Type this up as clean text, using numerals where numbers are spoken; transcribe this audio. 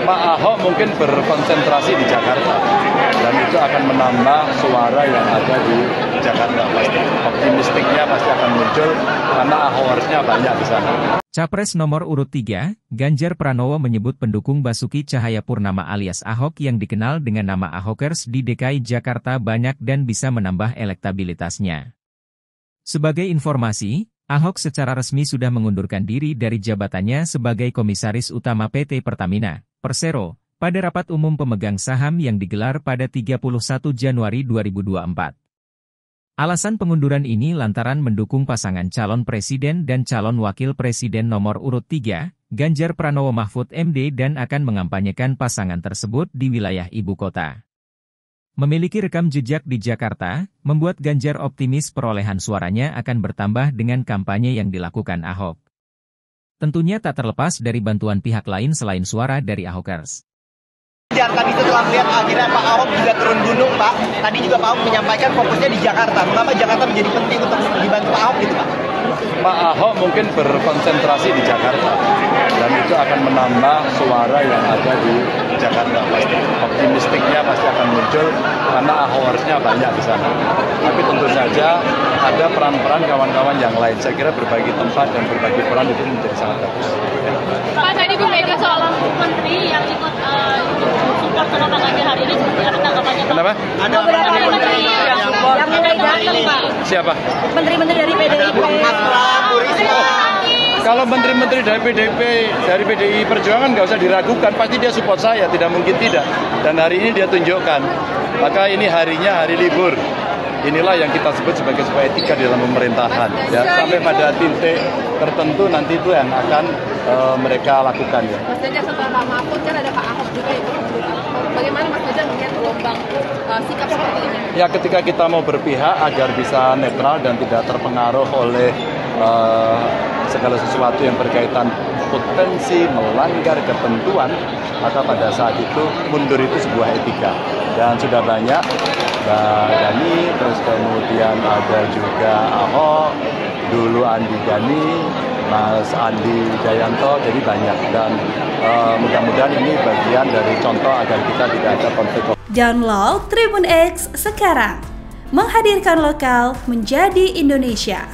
Pak Ahok mungkin berkonsentrasi di Jakarta dan itu akan menambah suara yang ada di Jakarta. Pasti optimistiknya pasti akan muncul karena Ahokersnya banyak di sana. Capres nomor urut 3, Ganjar Pranowo menyebut pendukung Basuki Cahayapurnama alias Ahok yang dikenal dengan nama Ahokers di DKI Jakarta banyak dan bisa menambah elektabilitasnya. Sebagai informasi, Ahok secara resmi sudah mengundurkan diri dari jabatannya sebagai Komisaris Utama PT Pertamina, Persero, pada rapat umum pemegang saham yang digelar pada 31 Januari 2024. Alasan pengunduran ini lantaran mendukung pasangan calon presiden dan calon wakil presiden nomor urut 3, Ganjar Pranowo Mahfud MD dan akan mengampanyekan pasangan tersebut di wilayah ibu kota. Memiliki rekam jejak di Jakarta, membuat Ganjar optimis perolehan suaranya akan bertambah dengan kampanye yang dilakukan Ahok. Tentunya tak terlepas dari bantuan pihak lain selain suara dari Ahokers. Dan tadi setelah melihat akhirnya Pak Ahok juga turun gunung, Pak. Tadi juga Pak Ahok menyampaikan fokusnya di Jakarta. Mengapa Jakarta menjadi penting untuk dibantu Pak Ahok gitu, Pak? Pak Ahok mungkin berkonsentrasi di Jakarta dan itu akan menambah suara yang ada di Jakarta. Pasti optimistiknya pasti akan muncul karena Ahokersnya banyak di sana. Tapi tentu saja ada peran-peran kawan-kawan yang lain. Saya kira berbagi tempat dan berbagi peran itu menjadi sangat bagus. Pak, tadi Bu Mega soal menteri yang ikut support sama Pak Ganjar hari ini seperti apa tanggapannya? Kenapa? Ada beberapa menteri yang mulai datang, Pak. Siapa? Menteri-menteri dari PDIP. Kalau menteri-menteri dari PDI Perjuangan nggak usah diragukan, pasti dia support saya, tidak mungkin tidak. Dan hari ini dia tunjukkan, maka ini harinya hari libur. Inilah yang kita sebut sebagai sebuah etika di dalam pemerintahan. Ya, sampai pada titik tertentu nanti itu yang akan mereka lakukan. Ya. Mas Ganjar setelah Pak Mahfud kan ada Pak Ahok juga itu. Bagaimana Mas Ganjar melihat gelombang sikap seperti ini? Ya, ketika kita mau berpihak agar bisa netral dan tidak terpengaruh oleh segala sesuatu yang berkaitan potensi melanggar ketentuan, maka pada saat itu mundur itu sebuah etika. Dan sudah banyak, Mbak Gani, terus kemudian ada juga Ahok, dulu Andi Gani, Mas Andi Jayanto, jadi banyak. Dan mudah-mudahan ini bagian dari contoh agar kita tidak ada konflik. Download Tribun X sekarang, menghadirkan lokal menjadi Indonesia.